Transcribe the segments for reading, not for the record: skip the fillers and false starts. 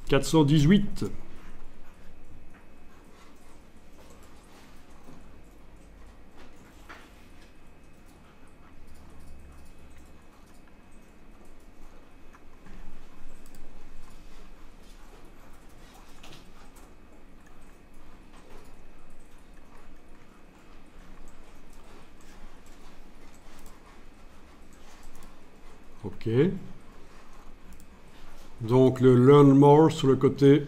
418. OK. Donc le Learn More sur le côté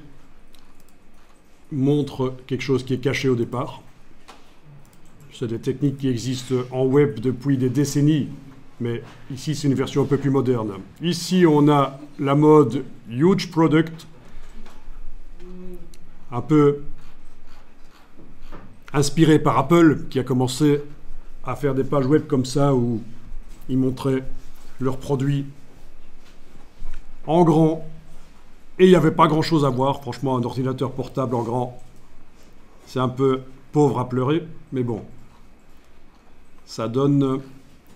montre quelque chose qui est caché au départ. C'est des techniques qui existent en web depuis des décennies, mais ici c'est une version un peu plus moderne. Ici on a la mode Huge Product, un peu inspiré par Apple, qui a commencé à faire des pages web comme ça où ils montraient leurs produits en grand, et il n'y avait pas grand chose à voir. Franchement, un ordinateur portable en grand, c'est un peu pauvre à pleurer, mais bon, ça donne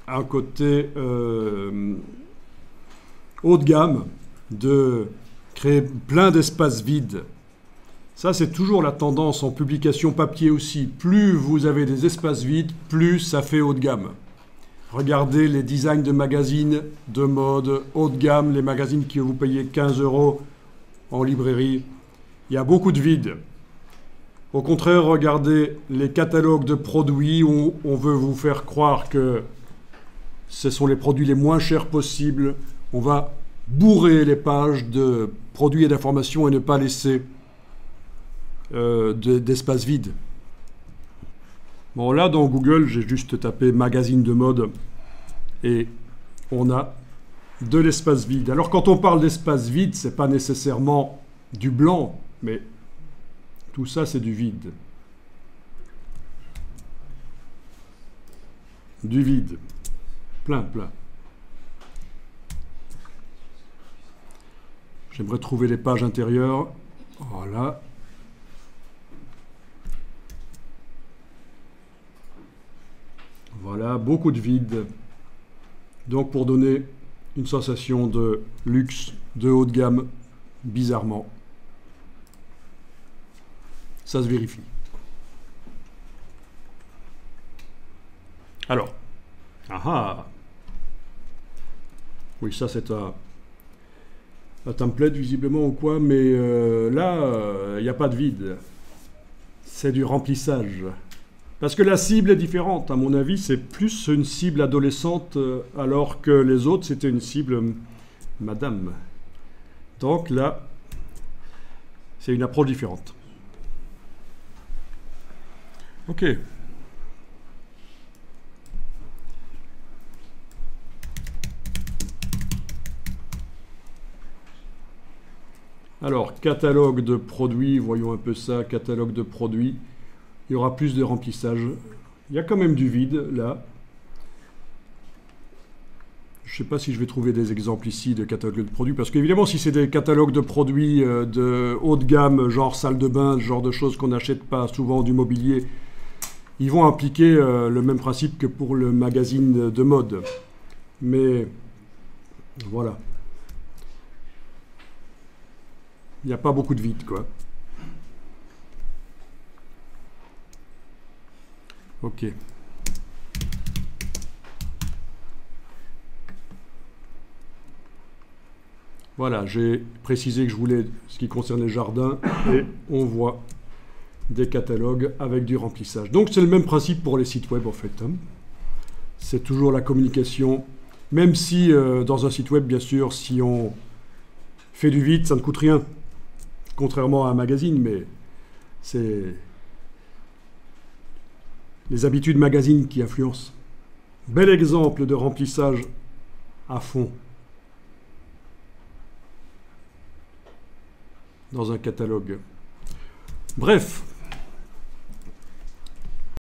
un côté haut de gamme de créer plein d'espaces vides. Ça, c'est toujours la tendance en publication papier aussi. Plus vous avez des espaces vides, plus ça fait haut de gamme. Regardez les designs de magazines de mode haut de gamme, les magazines que vous payez 15 € en librairie. Il y a beaucoup de vide. Au contraire, regardez les catalogues de produits où on veut vous faire croire que ce sont les produits les moins chers possibles. On va bourrer les pages de produits et d'informations et ne pas laisser d'espace vide. Bon, là, dans Google, j'ai juste tapé magazine de mode et on a de l'espace vide. Alors, quand on parle d'espace vide, c'est pas nécessairement du blanc, mais tout ça, c'est du vide. Du vide. Plein, plein. J'aimerais trouver les pages intérieures. Voilà. Voilà, beaucoup de vide. Donc pour donner une sensation de luxe, de haut de gamme, bizarrement. Ça se vérifie. Alors, oui, ça c'est un template visiblement ou quoi, mais là, il n'y a pas de vide. C'est du remplissage. Parce que la cible est différente. À mon avis, c'est plus une cible adolescente, alors que les autres, c'était une cible madame. Donc là, c'est une approche différente. OK. Alors, catalogue de produits, voyons un peu ça, catalogue de produits. Il y aura plus de remplissage. Il y a quand même du vide, là. Je ne sais pas si je vais trouver des exemples ici de catalogues de produits, parce qu'évidemment, si c'est des catalogues de produits de haut de gamme, genre salle de bain, ce genre de choses qu'on n'achète pas souvent du mobilier, ils vont appliquer le même principe que pour le magazine de mode. Mais voilà. Il n'y a pas beaucoup de vide, quoi. OK. Voilà, j'ai précisé que je voulais ce qui concerne les jardins et on voit des catalogues avec du remplissage. Donc c'est le même principe pour les sites web en fait. C'est toujours la communication, même si dans un site web, bien sûr, si on fait du vide, ça ne coûte rien, contrairement à un magazine, mais c'est les habitudes magazines qui influencent. Bel exemple de remplissage à fond dans un catalogue. Bref,